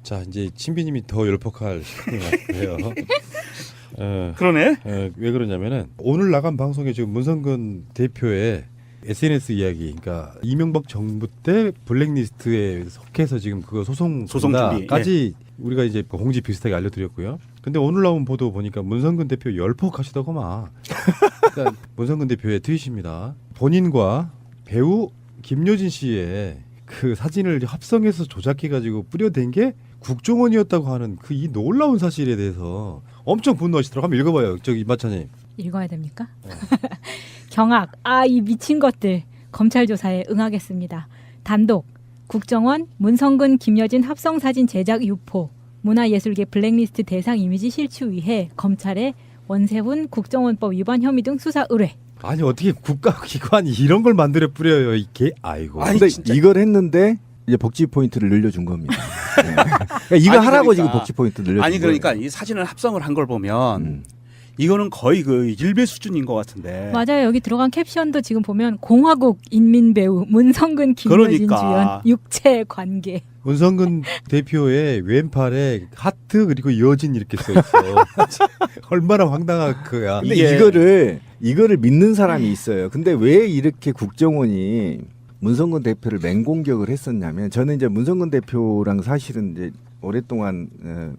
자 이제 친비님이 더 열폭할 시간인 것 같아요. 그러네. 왜 그러냐면은 오늘 나간 방송에 지금 문성근 대표의 SNS 이야기, 그러니까 이명박 정부 때 블랙리스트에 속해서 지금 그거 소송 준비. 까지 우리가 이제 공지 비슷하게 알려드렸고요. 근데 오늘 나온 보도 보니까 문성근 대표 열폭하시더구만. 그러니까 문성근 대표의 트윗입니다. 본인과 배우 김효진 씨의 그 사진을 합성해서 조작해가지고 뿌려댄 게 국정원이었다고 하는 그 이 놀라운 사실에 대해서 엄청 분노하시더라고요. 한번 읽어봐요. 저기 마차님. 읽어야 됩니까? 경악. 이 미친 것들. 검찰 조사에 응하겠습니다. 단독. 국정원 문성근 김여진 합성사진 제작 유포. 문화예술계 블랙리스트 대상 이미지 실추 위해 검찰에 원세훈 국정원법 위반 혐의 등 수사 의뢰. 아니 어떻게 국가기관이 이런 걸 만들어 뿌려요 이게. 아이고. 근데 이걸 했는데 이제 복지 포인트를 늘려준 겁니다. 네. 그러니까 이거 하라고 지금 복지 포인트 늘려준 아니 그러니까 거예요. 이 사진을 합성을 한 걸 보면 이거는 거의 그 일배 수준인 것 같은데. 맞아요. 여기 들어간 캡션도 지금 보면 공화국 인민배우 문성근 김여진 그러니까. 주연 육체 관계. 문성근 대표의 왼팔에 하트 그리고 여진 이렇게 써 있어. 얼마나 황당한 그야. 근데 이게- 이거를 믿는 사람이 있어요. 근데 왜 이렇게 국정원이 문성근 대표를 맹공격을 했었냐면, 저는 이제 문성근 대표랑 사실은 이제 오랫동안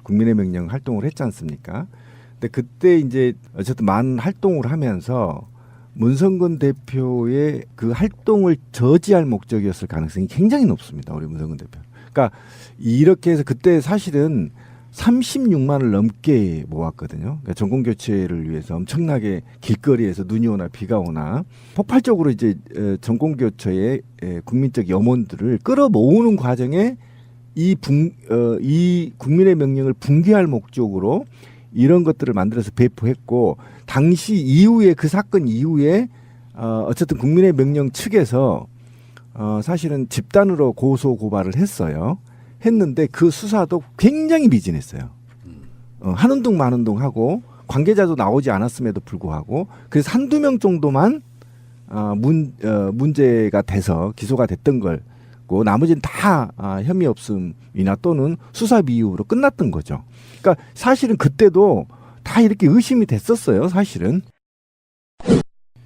국민의 명령 활동을 했지 않습니까? 근데 그때 이제 어쨌든 많은 활동을 하면서 문성근 대표의 그 활동을 저지할 목적이었을 가능성이 굉장히 높습니다. 우리 문성근 대표. 그러니까 이렇게 해서 그때 사실은 36만을 넘게 모았거든요. 그러니까 정권 교체를 위해서 엄청나게 길거리에서 눈이 오나 비가 오나 폭발적으로 이제 정권 교체의 국민적 염원들을 끌어모으는 과정에 이 국민의 명령을 붕괴할 목적으로 이런 것들을 만들어서 배포했고, 당시 이후에 그 사건 이후에 어쨌든 국민의 명령 측에서 사실은 집단으로 고소 고발을 했는데 그 수사도 굉장히 미진했어요. 하는 둥 마는 둥 하고 관계자도 나오지 않았음에도 불구하고 그래서 한두 명 정도만 문제가 돼서 기소가 됐던 걸고 나머지는 다 혐의 없음이나 또는 수사 미흡으로 끝났던 거죠. 그러니까 사실은 그때도 다 이렇게 의심이 됐었어요. 사실은.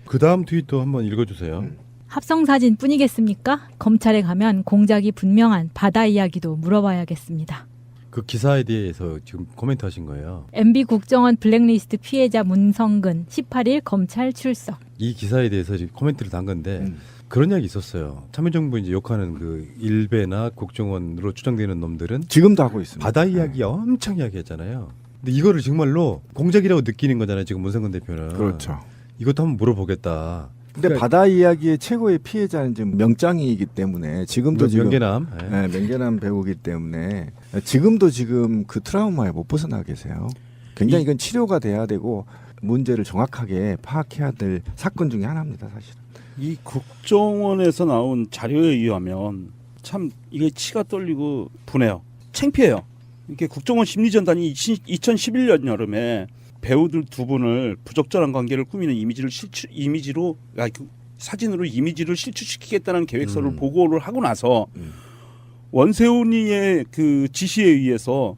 그 다음 트윗도 한번 읽어주세요. 합성사진 뿐이겠습니까? 검찰에 가면 공작이 분명한 바다 이야기도 물어봐야겠습니다. 그 기사에 대해서 지금 코멘트 하신 거예요. MB 국정원 블랙리스트 피해자 문성근 18일 검찰 출석. 이 기사에 대해서 지금 코멘트를 단 건데 그런 이야기 있었어요. 참여정부 이제 욕하는 그 일베나 국정원으로 추정되는 놈들은 지금도 하고 있습니다. 바다 이야기 엄청 이야기했잖아요. 근데 이거를 정말로 공작이라고 느끼는 거잖아요. 지금 문성근 대표는. 그렇죠. 이것도 한번 물어보겠다. 근데 그러니까 바다 이야기의 최고의 피해자는 지금 명장이기 때문에 지금도 지금 명계남. 네, 명계남 배우기 때문에 지금도 지금 그 트라우마에 못 벗어나 계세요. 굉장히 이건 치료가 돼야 되고 문제를 정확하게 파악해야 될 사건 중에 하나입니다, 사실은. 이 국정원에서 나온 자료에 의하면 참 이게 치가 떨리고 분해요. 창피해요. 이게 국정원 심리전단이 2011년 여름에 배우들 두 분을 부적절한 관계를 꾸미는 사진으로 이미지를 실추시키겠다는 계획서를 보고를 하고 나서 원세훈이의 그 지시에 의해서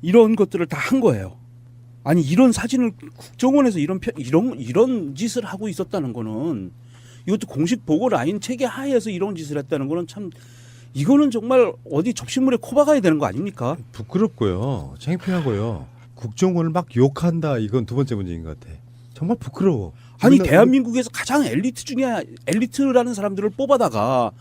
이런 것들을 다 한 거예요. 아니 이런 사진을 국정원에서 이런 짓을 하고 있었다는 거는, 이것도 공식 보고 라인 체계 하에서 이런 짓을 했다는 거는 참, 이거는 정말 어디 접시물에 코 박아야 되는 거 아닙니까? 부끄럽고요. 창피하고요. 국정원을 막 욕한다. 이건 두 번째 문제인 것 같아. 정말 부끄러워. 아니 우리나라- 대한민국에서 가장 엘리트 중에 엘리트라는 사람들을 뽑아다가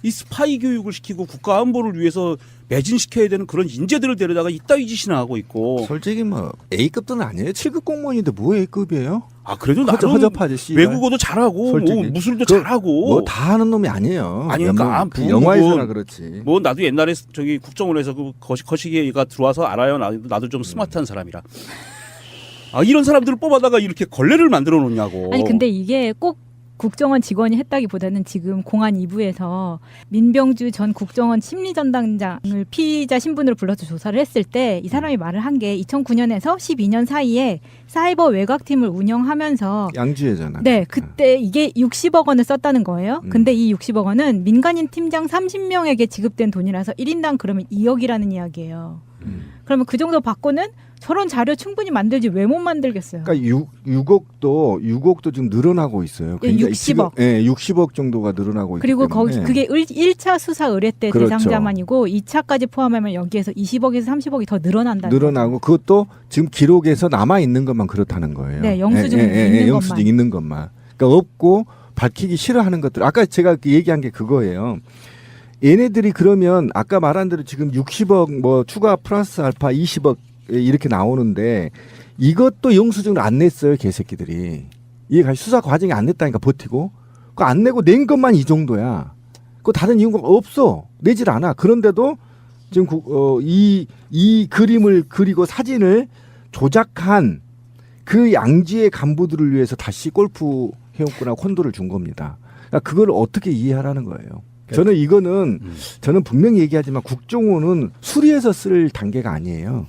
이 스파이 교육을 시키고 국가 안보를 위해서 매진시켜야 되는 그런 인재들을 데려다가 이따위 짓이나 하고 있고. 솔직히 뭐 A급도 아니에요. 7급 공무원인데 뭐 A급이에요? 아 그래도 나름 허접하지. 씨발. 외국어도 잘하고 뭐 솔직히. 무술도 잘하고 뭐 다 하는 놈이 아니에요. 아니, 그러니까 그 영화에서나 그렇지. 뭐 나도 옛날에 저기 국정원에서 그 거시기가 들어와서 알아요. 나도 좀 스마트한 사람이라. 이런 사람들을 뽑아다가 이렇게 걸레를 만들어 놓냐고. 아니 근데 이게 꼭 국정원 직원이 했다기보다는 지금 공안 2부에서 민병주 전 국정원 심리전담장을 피의자 신분으로 불러서 조사를 했을 때 이 사람이 말을 한 게 2009년에서 12년 사이에 사이버 외곽팀을 운영하면서 양주회잖아. 네, 그때 이게 60억 원을 썼다는 거예요. 음. 근데 이 60억 원은 민간인 팀장 30명에게 지급된 돈이라서 1인당 그러면 2억이라는 이야기예요. 그러면 그 정도 받고는 저런 자료 충분히 만들지 왜 못 만들겠어요. 그러니까 6억도 지금 늘어나고 있어요. 예, 60억. 예, 60억 정도가 늘어나고 그리고 있기 때문에. 그게 1차 수사 의뢰 때 그렇죠. 대상자만이고 2차까지 포함하면 여기에서 20억에서 30억이 더 늘어난다는 늘어나고 그것도 지금 기록에서 남아 있는 것만 그렇다는 거예요. 네, 영수증 있는 영수증 것만. 있는 것만. 그러니까 없고 밝히기 싫어하는 것들. 아까 제가 얘기한 게 그거예요. 얘네들이 그러면 아까 말한 대로 지금 60억 뭐 추가 플러스 알파 20억 이렇게 나오는데 이것도 영수증을 안 냈어요, 개새끼들이. 이게 수사 과정이 안 냈다니까 버티고. 그거 안 내고 낸 것만 이 정도야. 그 다른 이유가 없어. 내질 않아. 그런데도 지금 이 그림을 그리고 사진을 조작한 그 양지의 간부들을 위해서 다시 골프 회원권하고 콘도를 준 겁니다. 그러니까 그걸 어떻게 이해하라는 거예요. 저는 이거는 저는 분명히 얘기하지만 국정원은 수리해서 쓸 단계가 아니에요.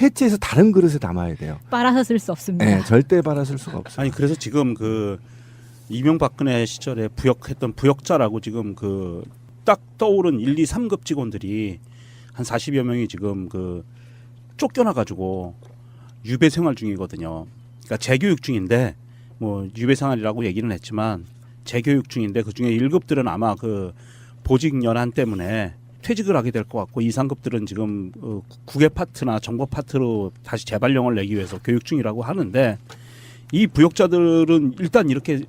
해체해서 다른 그릇에 담아야 돼요. 빨아서 쓸 수 없습니다. 네, 절대 빨아쓸 수가 없어요. 아니 그래서 지금 그 이명박근혜 시절에 부역했던 부역자라고 지금 그 딱 떠오른 1, 2, 3급 직원들이 한 40여 명이 지금 그 쫓겨나 가지고 유배 생활 중이거든요. 그러니까 재교육 중인데 뭐 유배 생활이라고 얘기는 했지만 재교육 중인데 그 중에 1급들은 아마 그 보직 연한 때문에 퇴직을 하게 될 것 같고 2, 3급들은 지금 국외 파트나 정보 파트로 다시 재발령을 내기 위해서 교육 중이라고 하는데 이 부역자들은 일단 이렇게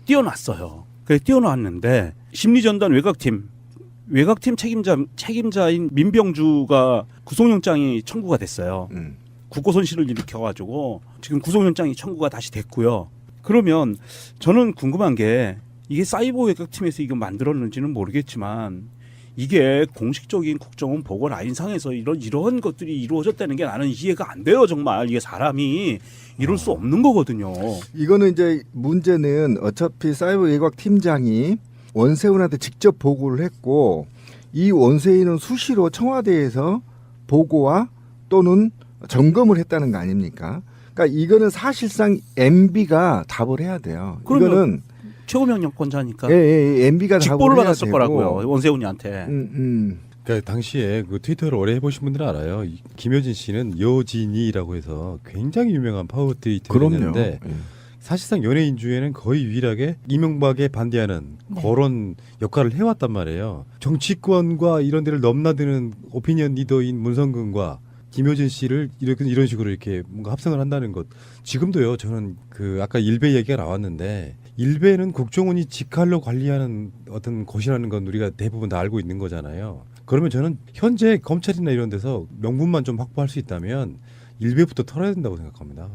뛰어났어요. 그래서 뛰어났는데 심리전단 외곽팀 책임자인 민병주가 구속영장이 청구가 됐어요. 국고손실을 일으켜가지고 지금 구속영장이 청구가 다시 됐고요. 그러면 저는 궁금한 게 이게 사이버 외곽팀에서 이거 만들었는지는 모르겠지만 이게 공식적인 국정원 보고 라인상에서 이런 것들이 이루어졌다는 게 나는 이해가 안 돼요. 정말 이게 사람이 이럴 수 없는 거거든요. 이거는 이제 문제는 어차피 사이버 외곽 팀장이 원세훈한테 직접 보고를 했고 이 원세훈은 수시로 청와대에서 보고와 또는 점검을 했다는 거 아닙니까? 그러니까 이거는 사실상 MB가 답을 해야 돼요. 그러면 이거는 최고명령권자니까 MB가 직보를 답을 해야 받았을 되고. 거라고요. 원세훈이한테. 그러니까 당시에 그 트위터를 오래 해보신 분들은 알아요. 김효진 씨는 여진이라고 해서 굉장히 유명한 파워 트위터였는데 그럼요. 사실상 연예인 중에는 거의 유일하게 이명박에 반대하는 네. 그런 역할을 해왔단 말이에요. 정치권과 이런 데를 넘나드는 오피니언 리더인 문성근과 김효진 씨를 이런 식으로 이렇게 뭔가 합성을 한다는 것. 지금도요. 저는 그 아까 일베 얘기가 나왔는데 일베는 국정원이 직할로 관리하는 어떤 곳이라는 건 우리가 대부분 다 알고 있는 거잖아요. 그러면 저는 현재 검찰이나 이런 데서 명분만 좀 확보할 수 있다면 일베부터 털어야 된다고 생각합니다.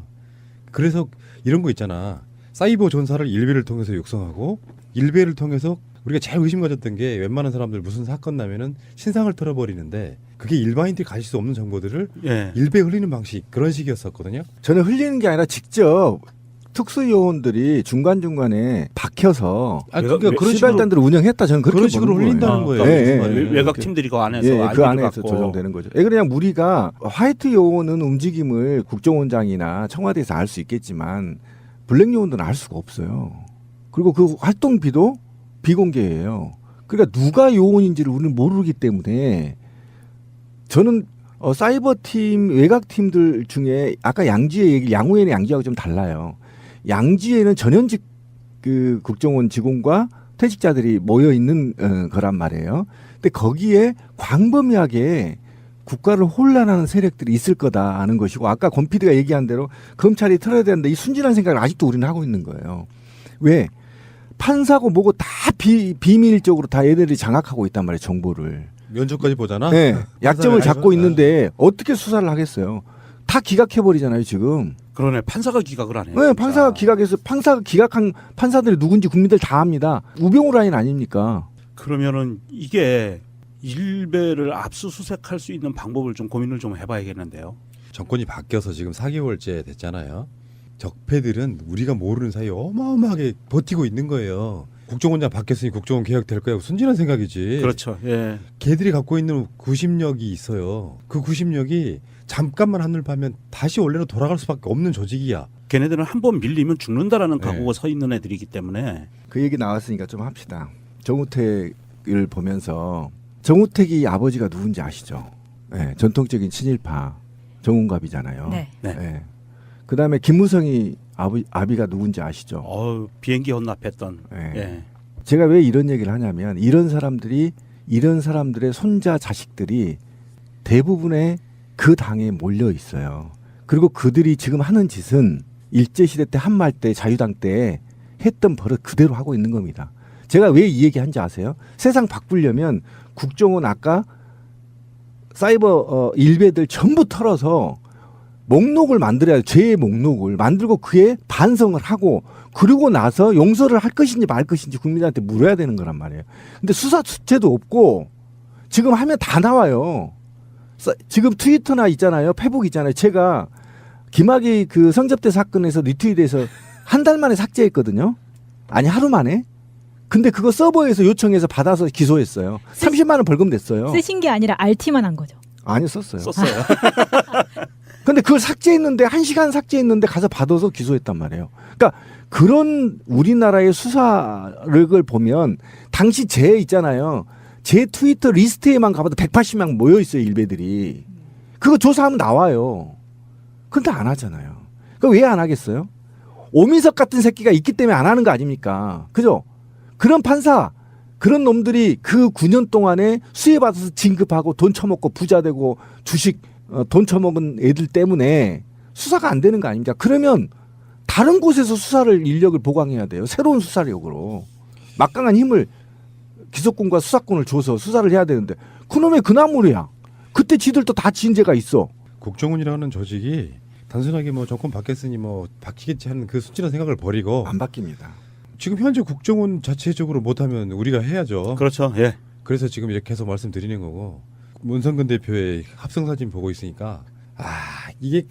그래서 이런 거 있잖아. 사이버 전사를 일베를 통해서 육성하고 일베를 통해서 우리가 제일 의심 가졌던 게 웬만한 사람들 무슨 사건 나면은 신상을 털어버리는데 그게 일반인들이 가질 수 없는 정보들을 예. 일베 흘리는 방식 그런 식이었었거든요. 저는 흘리는 게 아니라 직접 특수요원들이 중간중간에 박혀서 그러니까 그런 식으로 시발단들을 운영했다. 저는 그렇게 그런 식으로 보는 흘린다는 거예요. 거예요. 예, 무슨 예, 말이에요? 예. 외곽 팀들이 그 안에서 예, 그 아이디를 안에서 갖고. 조정되는 거죠. 그냥 우리가 화이트 요원은 움직임을 국정원장이나 청와대에서 알 수 있겠지만 블랙 요원들은 알 수가 없어요. 그리고 그 활동비도 비공개예요. 그러니까 누가 요원인지를 우리는 모르기 때문에 저는 사이버 팀, 외곽 팀들 중에 아까 양지의 얘기, 양우에는 양지하고 좀 달라요. 양지에는 전현직 그 국정원 직원과 퇴직자들이 모여 있는 거란 말이에요. 근데 거기에 광범위하게 국가를 혼란하는 세력들이 있을 거다 하는 것이고 아까 권 PD가 얘기한 대로 검찰이 털어야 되는데 이 순진한 생각을 아직도 우리는 하고 있는 거예요. 왜? 판사고 뭐고 다 비밀적으로 다 얘네들이 장악하고 있단 말이에요. 정보를. 면접까지 보잖아. 네, 약점을 잡고 판사를 있는데 어떻게 수사를 하겠어요? 다 기각해버리잖아요 지금. 그러네. 판사가 기각을 하네요. 네, 진짜. 판사가 기각해서 판사가 기각한 판사들이 누군지 국민들 다 압니다. 우병우 라인 아닙니까? 그러면은 이게 일베를 압수수색할 수 있는 방법을 좀 고민을 좀 해봐야겠는데요. 정권이 바뀌어서 지금 4개월째 됐잖아요. 적폐들은 우리가 모르는 사이에 어마어마하게 버티고 있는 거예요. 국정원장 바뀌었으니 국정원 개혁될 거야. 순진한 생각이지. 그렇죠. 예. 걔들이 갖고 있는 구심력이 있어요. 그 구심력이 잠깐만 하늘 파면 다시 원래로 돌아갈 수밖에 없는 조직이야. 걔네들은 한 번 밀리면 죽는다라는 네. 각오가 서 있는 애들이기 때문에 그 얘기 나왔으니까 좀 합시다. 정우택을 보면서 정우택이 아버지가 누군지 아시죠? 네, 전통적인 친일파 정운갑이잖아요. 네. 네. 네. 그다음에 김무성이 아비가 누군지 아시죠? 비행기 혼납했던. 네. 예. 제가 왜 이런 얘기를 하냐면 이런 사람들의 손자 자식들이 대부분의 그 당에 몰려 있어요. 그리고 그들이 지금 하는 짓은 일제시대 때 한말 때 자유당 때 했던 버릇 그대로 하고 있는 겁니다. 제가 왜 이 얘기 한지 아세요? 세상 바꾸려면 국정원 아까 사이버 일베들 전부 털어서 목록을 만들어야 죄의 목록을 만들고 그에 반성을 하고 그러고 나서 용서를 할 것인지 말 것인지 국민한테 물어야 되는 거란 말이에요. 근데 수사 수채도 없고 지금 하면 다 나와요. 지금 트위터나 있잖아요. 페북 있잖아요. 제가 김학의 그 성접대 사건에서 리트윗해서 한 달 만에 삭제했거든요. 아니 하루 만에. 근데 그거 서버에서 요청해서 받아서 기소했어요. 30만 원 벌금 냈어요. 쓰신 게 아니라 RT만 한 거죠. 아니요 썼어요. 썼어요. 근데 그걸 삭제했는데 1시간 삭제했는데 가서 받아서 기소했단 말이에요. 그러니까 그런 우리나라의 수사력을 보면 당시 제 있잖아요. 제 트위터 리스트에만 가봐도 180명 모여 있어요. 일베들이. 그거 조사하면 나와요. 근데 안 하잖아요. 그거 왜 안 하겠어요? 오민석 같은 새끼가 있기 때문에 안 하는 거 아닙니까? 그죠? 그런 판사, 그런 놈들이 그 9년 동안에 수혜받아서 진급하고 돈 처먹고 부자 되고 주식 돈 처먹은 애들 때문에 수사가 안 되는 거 아닙니까? 그러면 다른 곳에서 수사를 인력을 보강해야 돼요. 새로운 수사력으로. 막강한 힘을 기소권과 수사권을 줘서 수사를 해야 되는데 그놈의 그나물이야. 그때 지들도 다 진죄가 있어. 국정원이라는 조직이 단순하게 뭐 정권 바뀌었으니 뭐 바뀌겠지 하는 그 순진한 생각을 버리고 안 바뀝니다. 지금 현재 국정원 자체적으로 못하면 우리가 해야죠. 그렇죠. 예. 그래서 지금 이렇게 계속 말씀드리는 거고 문성근 대표의 합성 사진 보고 있으니까 이게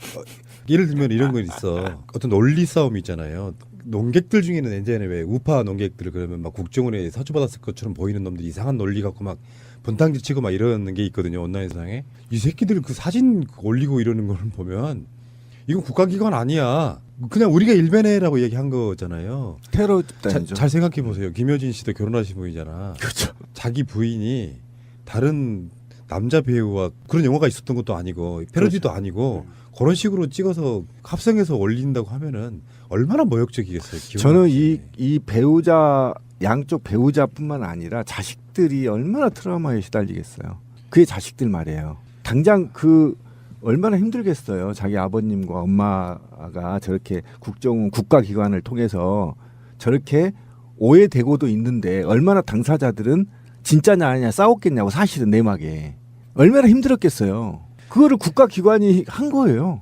예를 들면 이런 건 있어. 어떤 논리 싸움이 있잖아요. 농객들 중에는 예전에 왜 우파 농객들 그러면 막 국정원에 사주받았을 것처럼 보이는 놈들이 이상한 논리 갖고 막 분탕질 치고 막 이러는 게 있거든요. 온라인상에. 이 새끼들 그 사진 올리고 이러는 걸 보면 이건 국가기관 아니야. 그냥 우리가 일베네라고 얘기한 거잖아요. 테러 집단이죠. 잘 생각해 보세요. 김효진 씨도 결혼하신 분이잖아. 그렇죠. 자기 부인이 다른 남자 배우와 그런 영화가 있었던 것도 아니고 패러디도 아니고 그런 식으로 찍어서 합성해서 올린다고 하면은 얼마나 모욕적이겠어요. 저는 이 배우자 양쪽 배우자뿐만 아니라 자식들이 얼마나 트라우마에 시달리겠어요. 그의 자식들 말이에요. 당장 그 얼마나 힘들겠어요. 자기 아버님과 엄마가 저렇게 국정원 국가기관을 통해서 저렇게 오해되고도 있는데 얼마나 당사자들은 진짜냐 아니냐 싸웠겠냐고 사실은 내막에 얼마나 힘들었겠어요. 그거를 국가기관이 한 거예요.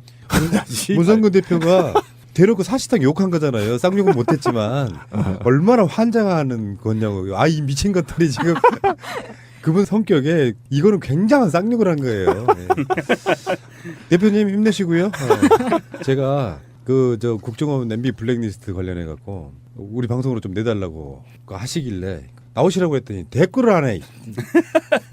문성근 대표가 대놓고 사실상 욕한 거잖아요. 쌍욕은 못했지만 얼마나 환장하는 거냐고. 이 미친 것들이 지금 그분 성격에 이거는 굉장한 쌍욕을 한 거예요. 네. 대표님 힘내시고요. 제가 저 국정원 MB 블랙리스트 관련해 갖고 우리 방송으로 좀 내달라고 하시길래 나오시라고 했더니 댓글을 안 해.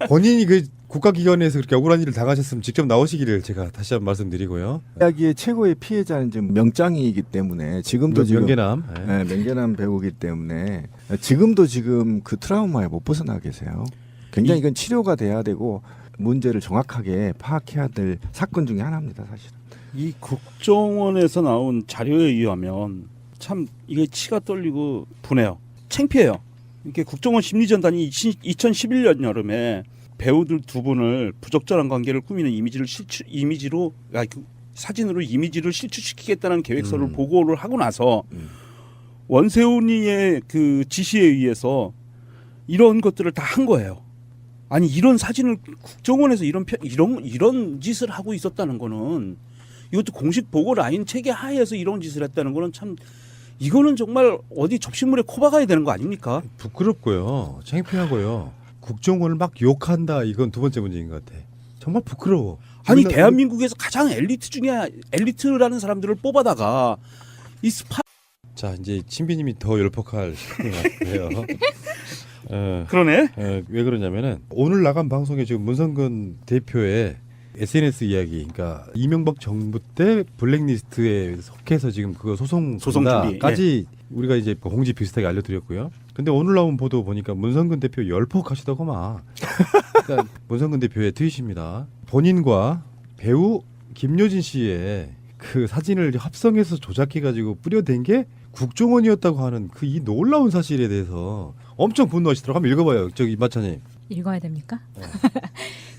본인이 그 국가기관에서 그렇게 억울한 일을 당하셨으면 직접 나오시기를 제가 다시 한번 말씀드리고요. 이야기의 최고의 피해자는 지금 명장이기 때문에 지금도 지금 명계남. 네, 명계남 배우기 때문에 지금도 지금 그 트라우마에 못 벗어나 계세요. 굉장히 이건 치료가 돼야 되고 문제를 정확하게 파악해야 될 사건 중에 하나입니다, 사실은. 이 국정원에서 나온 자료에 의하면 참 이게 치가 떨리고 분해요. 창피해요. 이렇게 국정원 심리전단이 2011년 여름에 배우들 두 분을 부적절한 관계를 꾸미는 사진으로 이미지를 실추시키겠다는 계획서를 보고를 하고 나서 원세훈이의 그 지시에 의해서 이런 것들을 다 한 거예요. 아니 이런 사진을 국정원에서 이런 짓을 하고 있었다는 거는 이것도 공식 보고 라인 체계 하에서 이런 짓을 했다는 거는 참 이거는 정말 어디 접시물에 코 박아야 되는 거 아닙니까? 부끄럽고요. 창피하고요. 국정원을 막 욕한다. 이건 두 번째 문제인 것 같아. 정말 부끄러워. 아니 대한민국에서 가장 엘리트 중에 엘리트라는 사람들을 뽑아다가 이 스파 자, 이제 친비님이 더 열폭할 시간이 왔고요. 그러네. 왜 그러냐면은 오늘 나간 방송에 지금 문성근 대표의 SNS 이야기, 그러니까 이명박 정부 때 블랙리스트에 속해서 지금 그거 소송 소송 준비, 까지 우리가 이제 공지 비슷하게 알려드렸고요. 근데 오늘 나온 보도 보니까 문성근 대표 열폭하시더구만. 그러니까 문성근 대표의 트윗입니다. 본인과 배우 김여진 씨의 그 사진을 합성해서 조작해가지고 뿌려댄 게 국정원이었다고 하는 그 이 놀라운 사실에 대해서 엄청 분노하시더라고요. 한번 읽어봐요. 저기 마차님. 읽어야 됩니까?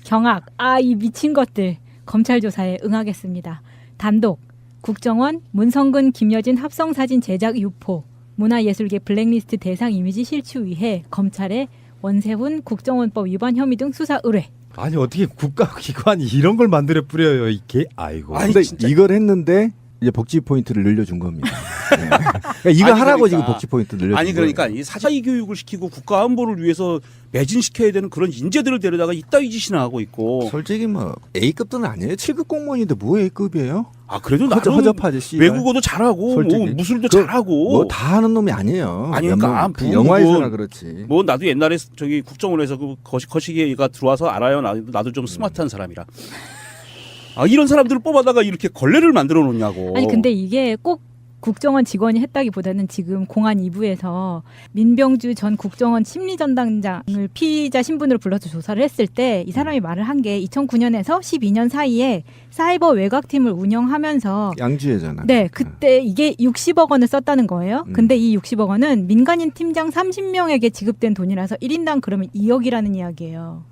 경악. 이 미친 것들. 검찰 조사에 응하겠습니다. 단독. 국정원 문성근 김여진 합성 사진 제작 유포. 문화예술계 블랙리스트 대상 이미지 실추 위해 검찰에 원세훈 국정원법 위반 혐의 등 수사 의뢰. 아니 어떻게 국가기관이 이런 걸 만들어 뿌려요 이게. 아이고. 아니, 근데 진짜. 이걸 했는데 이제 복지 포인트를 늘려준 겁니다. 네. 그러니까 이거 아니, 하라고 그러니까. 지금 복지 포인트 늘려준 아니 그러니까 이 사자의 교육을 시키고 국가 안보를 위해서 매진시켜야 되는 그런 인재들을 데려다가 이따위 짓이나 하고 있고. 솔직히 뭐 A급도 아니에요. 7급 공무원인데 뭐 A급이에요? 아 그래도 나름 허접하지 씨. 외국어도 잘하고 뭐 솔직히. 무술도 그, 잘하고 뭐 다 하는 놈이 아니에요. 아니, 그러니까 그 부분, 영화에서나 그렇지. 뭐 나도 옛날에 저기 국정원에서 그 거시기가 들어와서 알아요. 나도 좀 스마트한 사람이라. 이런 사람들을 뽑아다가 이렇게 걸레를 만들어 놓냐고. 아니 근데 이게 꼭 국정원 직원이 했다기보다는 지금 공안 2부에서 민병주 전 국정원 심리전담장을 피의자 신분으로 불러서 조사를 했을 때 이 사람이 말을 한 게 2009년에서 12년 사이에 사이버 외곽팀을 운영하면서 양주회잖아. 네, 그때 이게 60억 원을 썼다는 거예요. 근데 이 60억 원은 민간인 팀장 30명에게 지급된 돈이라서 1인당 그러면 2억이라는 이야기예요.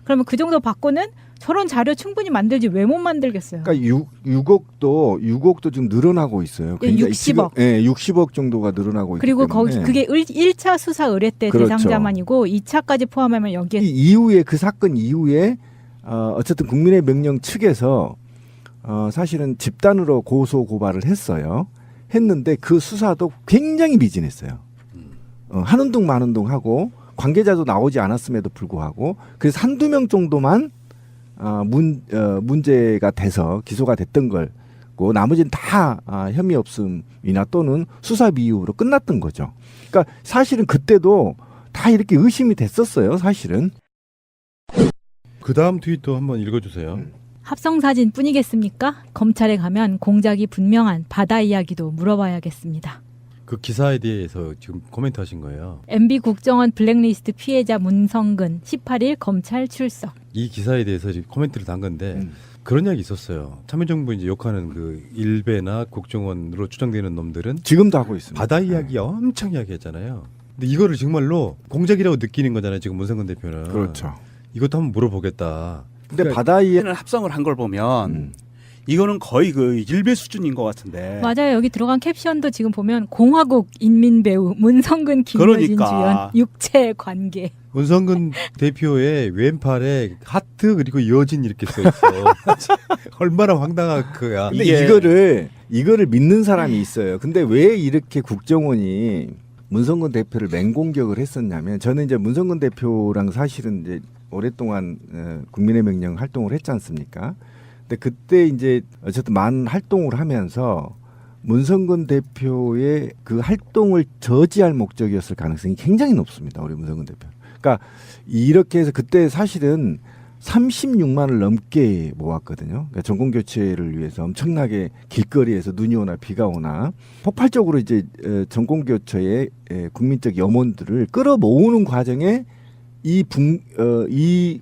그러면 그 정도 받고는 저런 자료 충분히 만들지 왜 못 만들겠어요. 그러니까 6억도 지금 늘어나고 있어요. 예, 굉장히 60억. 지금, 예, 60억 정도가 늘어나고 있기 그리고 때문에. 거기 그게 1차 수사 의뢰 때 그렇죠. 대상자만이고 2차까지 포함하면 여기에 이 이후에 그 사건 이후에 어쨌든 국민의 명령 측에서 사실은 집단으로 고소 고발을 했어요. 했는데 그 수사도 굉장히 미진했어요. 하는 둥 마는 둥 하고 관계자도 나오지 않았음에도 불구하고 그래서 한두 명 정도만 문제가 돼서 기소가 됐던 걸고 나머지는 다 혐의 없음이나 또는 수사 미흡으로 끝났던 거죠. 그러니까 사실은 그때도 다 이렇게 의심이 됐었어요. 사실은. 그 다음 트윗도 한번 읽어주세요. 합성 사진 뿐이겠습니까? 검찰에 가면 공작이 분명한 바다 이야기도 물어봐야겠습니다. 그 기사에 대해서 지금 코멘트 하신 거예요. MB 국정원 블랙리스트 피해자 문성근 18일 검찰 출석. 이 기사에 대해서 지금 코멘트를 단 건데 그런 이야기 있었어요. 참여정부 이제 욕하는 그 일베나 국정원으로 추정되는 놈들은 지금도 하고 있습니다. 바다 이야기 엄청 이야기했잖아요. 근데 이거를 정말로 공작이라고 느끼는 거잖아요. 지금 문성근 대표는. 그렇죠. 이것도 한번 물어보겠다. 근데 그러니까 바다에 합성을 한 걸 보면 이거는 거의 그 일베 수준인 것 같은데. 맞아요. 여기 들어간 캡션도 지금 보면 공화국 인민배우 문성근 김여진 그러니까. 주연 육체 관계. 문성근 대표의 왼팔에 하트 그리고 여진 이렇게 써 있어. 얼마나 황당한 거야. 근데 이게- 이거를 믿는 사람이 있어요. 근데 왜 이렇게 국정원이 문성근 대표를 맹공격을 했었냐면 저는 이제 문성근 대표랑 사실은 이제 오랫동안 국민의 명령 활동을 했지 않습니까? 근데 그때 이제 어쨌든 많은 활동을 하면서 문성근 대표의 그 활동을 저지할 목적이었을 가능성이 굉장히 높습니다. 우리 문성근 대표. 그러니까 이렇게 해서 그때 사실은 36만을 넘게 모았거든요. 그러니까 전공 교체를 위해서 엄청나게 길거리에서 눈이 오나 비가 오나 폭발적으로 이제 전공 교체의 국민적 염원들을 끌어모으는 과정에 이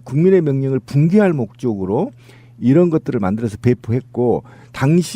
국민의 명령을 붕괴할 목적으로 이런 것들을 만들어서 배포했고 당시